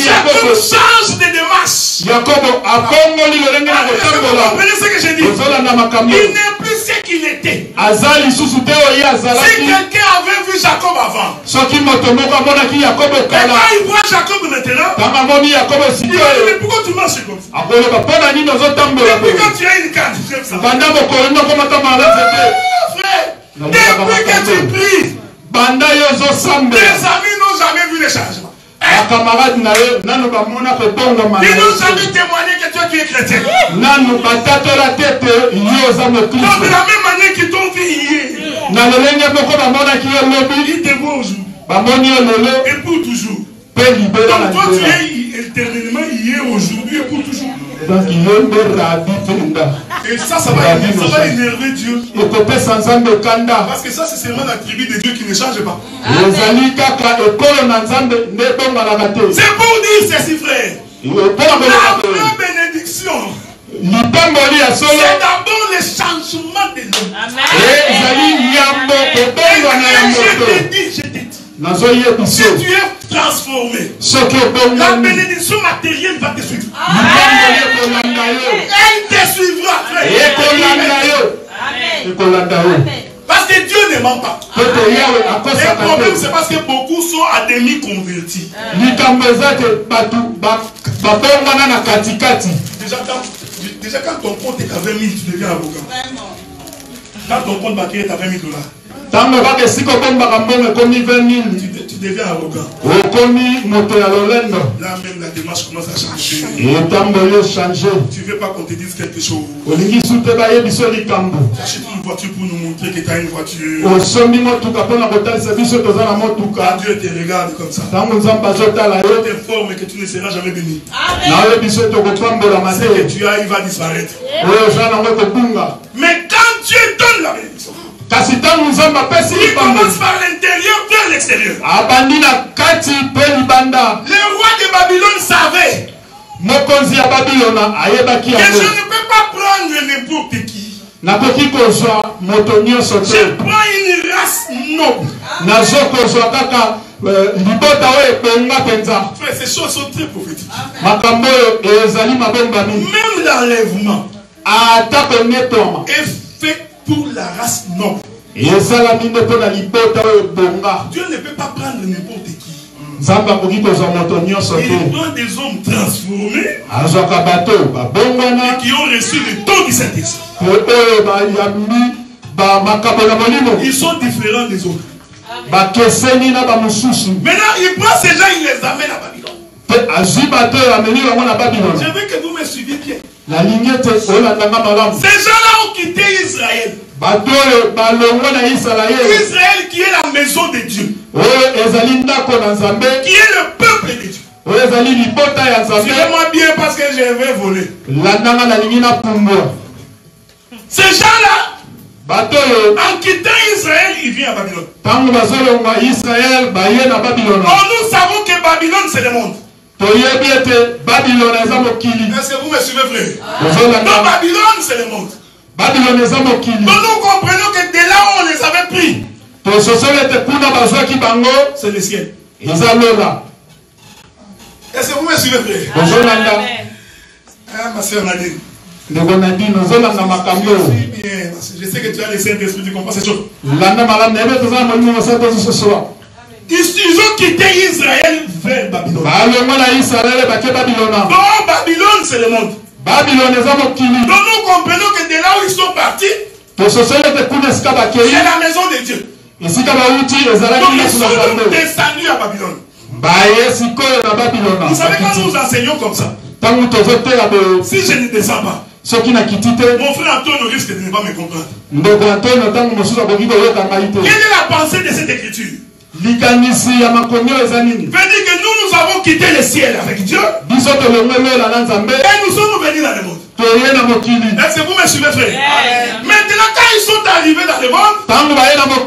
Jacob change de démarche. Comprenez ce que j'ai dit? Il n'est plus ce qu'il était. Si quelqu'un avait vu Jacob avant, maintenant il voit Jacob maintenant, il dit, mais pourquoi tu marches comme ça? Depuis quand tu as une canne, frère, depuis que tu pries, tes amis n'ont jamais vu les changements. Ils n'ont jamais témoigné que toi tu es chrétien. Donc de la même manière qu'ils t'ont vu hier, ils te voient aujourd'hui et pour toujours. Donc toi tu es éternellement hier, aujourd'hui et pour toujours. Et ça va énerver Dieu. Parce que ça c'est seulement la tribu de Dieu qui ne change pas. C'est pour dire ceci, frère. La vraie bénédiction, c'est d'abord le changement de l'homme. Je te dis, si tu es transformé, la bénédiction matérielle va te suivre. Elle te suivra, frère. Parce que Dieu ne ment pas. Le problème, c'est parce que beaucoup sont à demi convertis. Déjà, quand ton compte est à 20 000, tu deviens avocat. Quand ton compte bancaire est à 20 000 $, tu deviens avocat. Là même la démarche commence à changer. Tu ne veux pas qu'on te dise quelque chose. Achète une voiture pour nous montrer que tu as une voiture. Quand Dieu te regarde comme ça, Dieu t'informe que tu ne seras jamais béni. C'est que tu as, il va disparaître. Mais quand Dieu donne la bénédiction, il commence par l'intérieur vers l'extérieur. Le roi de Babylone savait que je ne peux pas prendre n'importe qui. Je prends une race noble. Frère, ces choses sont très prophétiques. Même l'enlèvement est fait pour la race noble. Dieu ne peut pas prendre n'importe qui. Il prend des hommes transformés et qui ont reçu le don du Saint-Esprit. Ils sont différents des autres. Maintenant, il prend ces gens, il les amène à Babylone. Je veux que vous me suiviez bien. gens-là ont quitté Israël. Israël qui est la maison de Dieu. Qui est le peuple de Dieu. Suivez-moi bien parce que je vais voler. Ces gens-là, en quittant Israël, ils viennent à Babylone. Or, nous savons que Babylone, c'est le monde. Est-ce que vous me suivez, frère? Donc, Babylone, c'est le monde. Donc, nous comprenons que de là où on les avait pris, c'est le ciel. Est-ce que vous me suivez, frère? Ah, ma soeur Nadine. Je sais que tu as le Saint-Esprit, tu comprends ces choses. Ils ont quitté Israël vers Babylone. Donc Babylone, c'est le monde. Donc nous comprenons que de là où ils sont partis, c'est la maison de Dieu. Donc ils sont descendus à Babylone. Vous savez, quand nous enseignons comme ça, si je ne descends pas, mon frère Antonio risque de ne pas me comprendre. Quelle est la pensée de cette écriture? Veut dire que nous avons quitté le ciel avec Dieu et nous sommes venus dans le monde. Est-ce que vous me suivez, frère? Maintenant, quand ils sont arrivés dans le monde,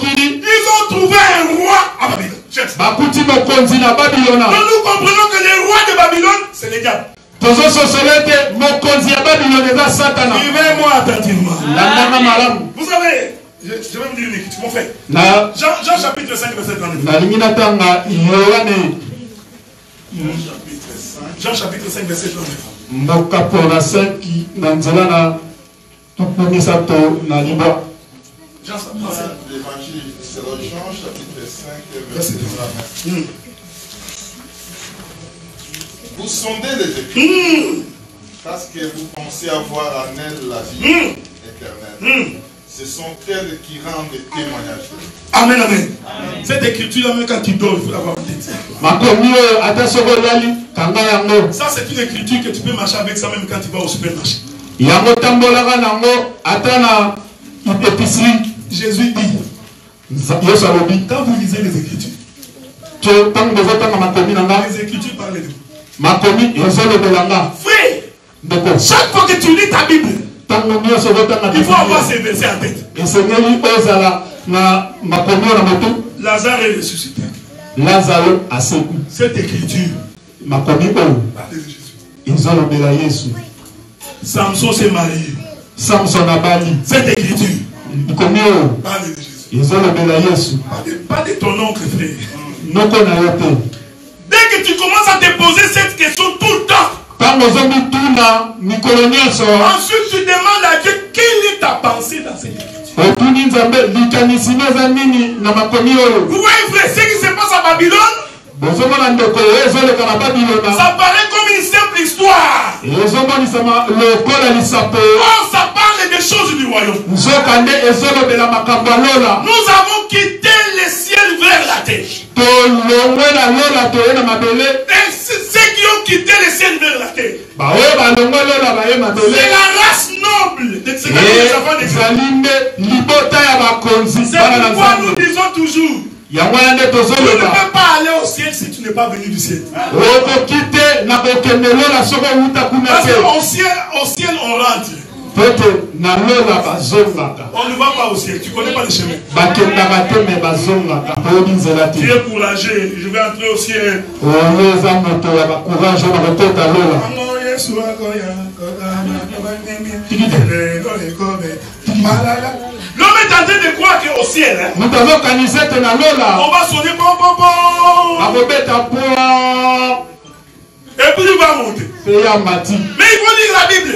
ils ont trouvé un roi à Babylone. Donc nous comprenons que le roi de Babylone, c'est le diable. Suivez-moi attentivement. Vous savez, je vais vous dire une écriture, mon frère. Jean chapitre 5, verset 39. Jean chapitre 5, verset 39. L'évangile selon Jean chapitre 5, verset 39. Vous sondez les Écritures parce que vous pensez avoir en elles la vie éternelle. Ce sont elles qui rendent témoignage. Amen, amen. Cette écriture, même quand tu dors, il faut l'avoir en tête. Ça, c'est une écriture que tu peux marcher avec ça même quand tu vas au supermarché. Jésus dit, quand vous lisez les Écritures, les Écritures parlent de vous. Frère, chaque fois que tu lis ta Bible, il faut avoir ces versets en tête. Lazare est ressuscité. Cette écriture parle de Jésus. Samson s'est marié. Cette écriture parle de Jésus. Pas de ton oncle, frère. Dès que tu commences à te poser cette question tout le temps, ensuite tu demandes à Dieu quelle est ta pensée dans cette écriture. Vous voyez, frère, ce qui se passe à Babylone, ça paraît comme une simple histoire. Or, ça parle des choses du royaume. Nous avons quitté le ciel vers la terre. Et ceux qui ont quitté le ciel vers la terre, c'est la race noble de ces enfants de Dieu. C'est pourquoi nous disons toujours, tu ne peux pas aller au ciel si tu n'es pas venu du ciel. Parce qu'au ciel, on rentre. On ne va pas au ciel, tu ne connais pas le chemin. Tu es courageux, je vais entrer au ciel. L'homme est en train de croire qu'au ciel, on va sonner bon. Et puis il va monter. Mais il faut lire la Bible.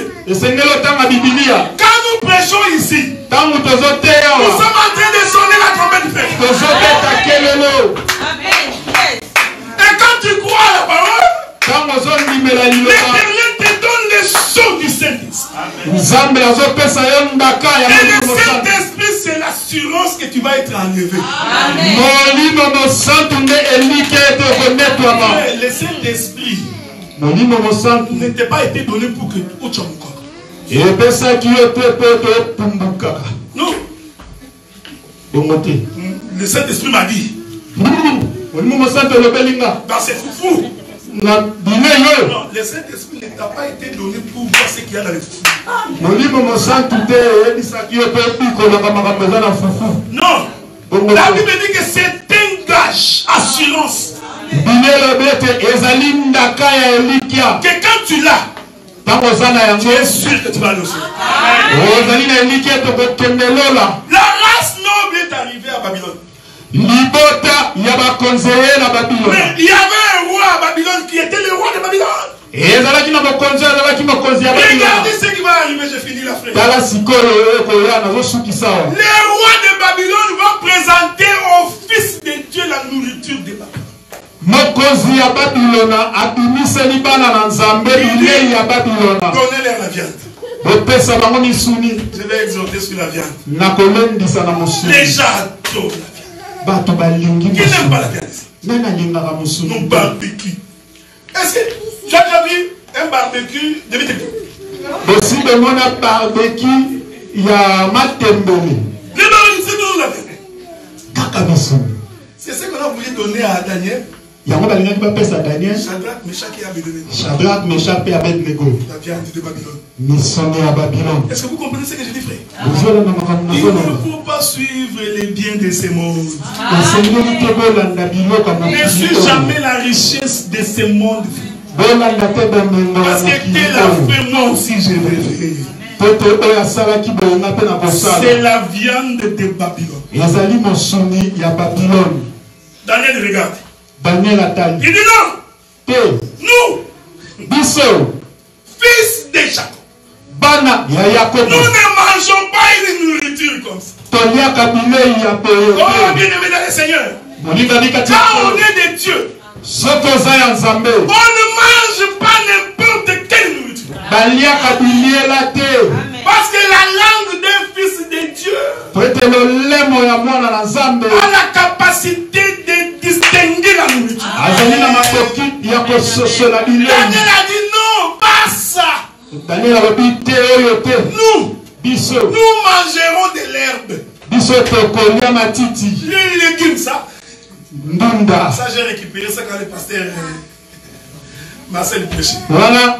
Quand nous prêchons ici, nous sommes en train de sonner la trompette du frère. Et quand tu crois à la parole, l'Éternel te donne les choses du Saint-Esprit. Et le Saint-Esprit, c'est l'assurance que tu vas être enlevé. Le Saint-Esprit ne t'a pas été donné pour que tu aies encore. Non. Le Saint-Esprit m'a dit. Dans ces foufous. Non, le Saint-Esprit ne t'a pas été donné pour voir ce qu'il y a dans les foufous. Non. La Bible dit que c'est un gage, assurance. Que quand tu l'as, tu es sûr que tu vas le recevoir. La race noble est arrivée à Babylone. Mais il y avait un roi à Babylone qui était le roi de Babylone. Regardez ce qui va arriver, j'ai fini la frère. Les rois de Babylone vont présenter au Fils de Dieu la nourriture de Babylone. Donnez-leur la viande. Je vais exhorter sur la viande. Les gens adorent la viande. Qui n'aime pas la viande ici? Non, barbecue. Est-ce que tu as déjà vu un barbecue de Bitékou? Aussi, de mon barbecue, il y a Matembele. Le barbecue, c'est tout la viande. C'est ce qu'on a voulu donner à Daniel. Shadrach, Meshach et Abednego. La viande de Babylone. Est-ce que vous comprenez ce que je dis, frère? Il ne faut pas suivre les biens de ce monde. Ne suis jamais la richesse de ce monde. Parce que tel a fait, moi aussi je vais faire. C'est la viande de Babylone. Daniel regarde. Il dit non. Nous, fils de Jacob, nous ne mangeons pas une nourriture comme ça. Oh, bien-aimé dans le Seigneur, quand on est des dieux, on ne mange pas n'importe quelle nourriture. Parce que la langue d'un fils de Dieu a la capacité de distinguer la nourriture. Daniel a dit non, pas ça. Nous mangerons de l'herbe. Les légumes, ça. Ça, j'ai récupéré ça quand le pasteur Marcel prêchait. Voilà,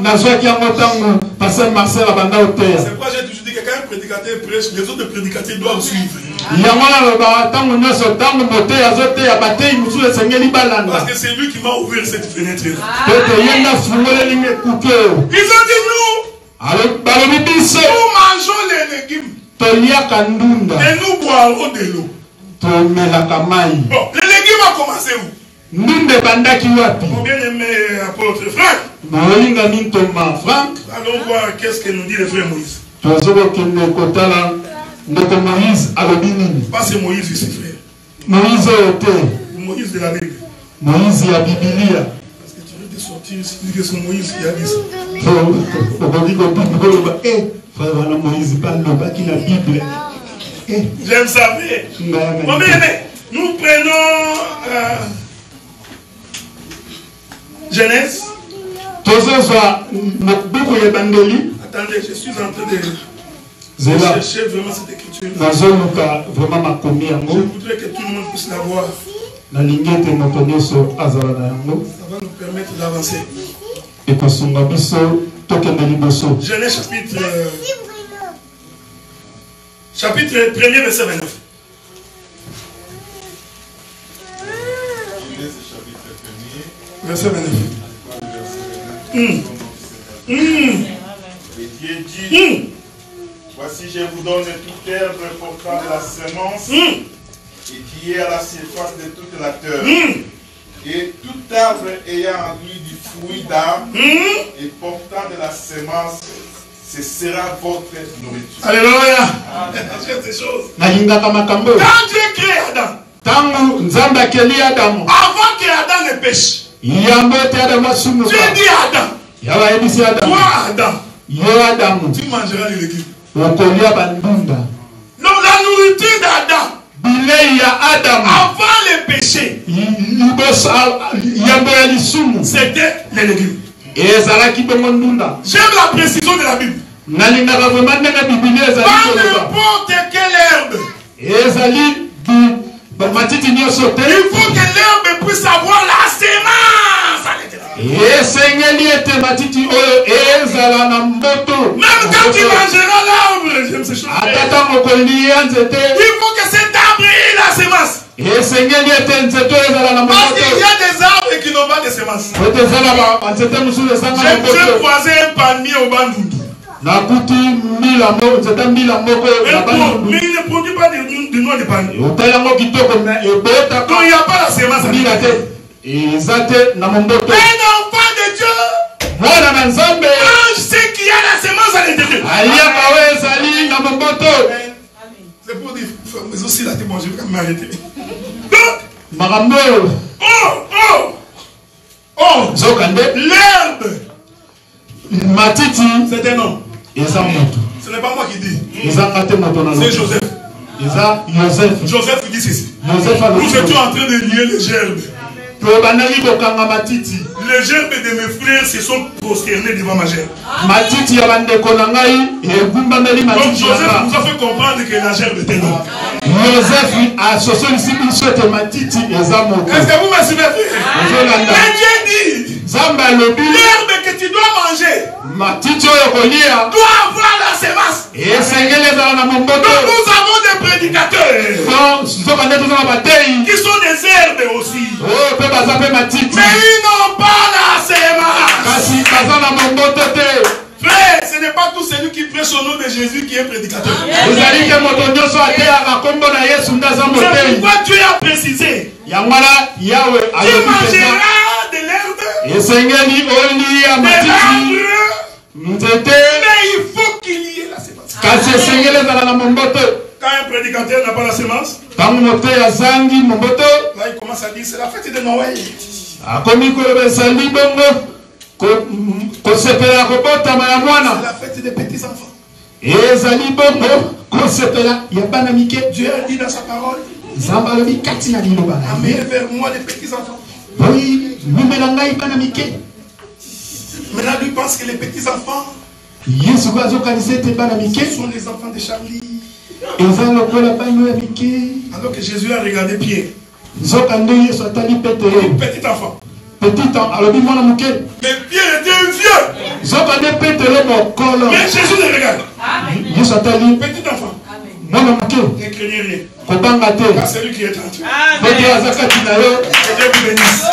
c'est pourquoi j'ai toujours dit que quand un prédicateur prêche, les autres prédicateurs doivent suivre. Parce que c'est lui qui m'a ouvert cette fenêtre-là. Ils ont dit nous mangeons les légumes et nous boirons de l'eau. Bon, les légumes ont commencé où? Mon bien-aimé apôtre Franck. Allons voir qu'est-ce que nous dit le frère Moïse. Pas c'est Moïse ici, frère. Moïse de la Bible. Moïse de la Bible. Parce que tu veux te sortir ici, que c'est Moïse qui a dit ça. Moïse parle de la Bible. J'aime ça, frère. Mon bien-aimé, nous prenons Genèse. Attendez, je suis en train de chercher vraiment cette écriture. Je voudrais que tout le monde puisse la voir. Ça va nous permettre d'avancer. Genèse chapitre 1er, verset 29. Verset 29. Et Dieu dit, voici je vous donne toute herbe portant de la semence et qui est à la surface de toute la terre. Et tout arbre ayant en lui du fruit d'arbre et portant de la semence, ce sera votre nourriture. Alléluia. Quand Dieu crée Adam, avant que Adam ne pêche, Dieu dit à Adam, toi Adam, tu mangeras les légumes. Donc la nourriture d'Adam, avant le péché, c'était les légumes. J'aime la précision de la Bible. Pas n'importe quelle herbe. Il faut que l'herbe puisse avoir la semence à l'intérieur. Même quand tu mangeras l'arbre, j'aime ces choses. Il faut que cet arbre ait la semence. Parce qu'il y a des arbres qui n'ont pas de semence. J'ai croisé un palmier au Bandundu. Mais il ne produit pas de noix de palmier. Donc il n'y a pas la semence. Un enfant de Dieu mange ce qui a la semence à l'intérieur. C'est pour dire, mais aussi là, je vais m'arrêter. L'herbe, c'est un homme. Ce n'est pas moi qui dis. C'est Joseph. Joseph dit ceci. Nous étions en train de lier les gerbes. Les gerbes de mes frères se sont prosternés devant ma gerbe. Donc Joseph nous a fait comprendre que la gerbe était non. Est-ce que vous me suivez? Mais Dieu dit, l'herbe que tu dois manger doit avoir la semence. Donc nous avons des prédicateurs qui sont des herbes aussi. Mais ils n'ont pas la semence. Frère, ce n'est pas tout celui qui prêche au nom de Jésus qui est prédicateur. C'est pourquoi Dieu a précisé. Tu mangeras de l'herbe, mais il faut qu'il y ait la semence. Quand un prédicateur n'a pas la semence, là il commence à dire c'est la fête de Noël. C'est la fête des petits enfants. Dieu a dit dans sa parole, amène vers moi les petits enfants. Maintenant lui pense que les petits enfants sont les enfants de Charlie. Alors que Jésus a regardé Pierre. Petit enfant. Mais Pierre était un vieux. Mais Jésus le regarde. Petit enfant. Ne craignez rien. Car celui qui est en Dieu. Que Dieu vous bénisse.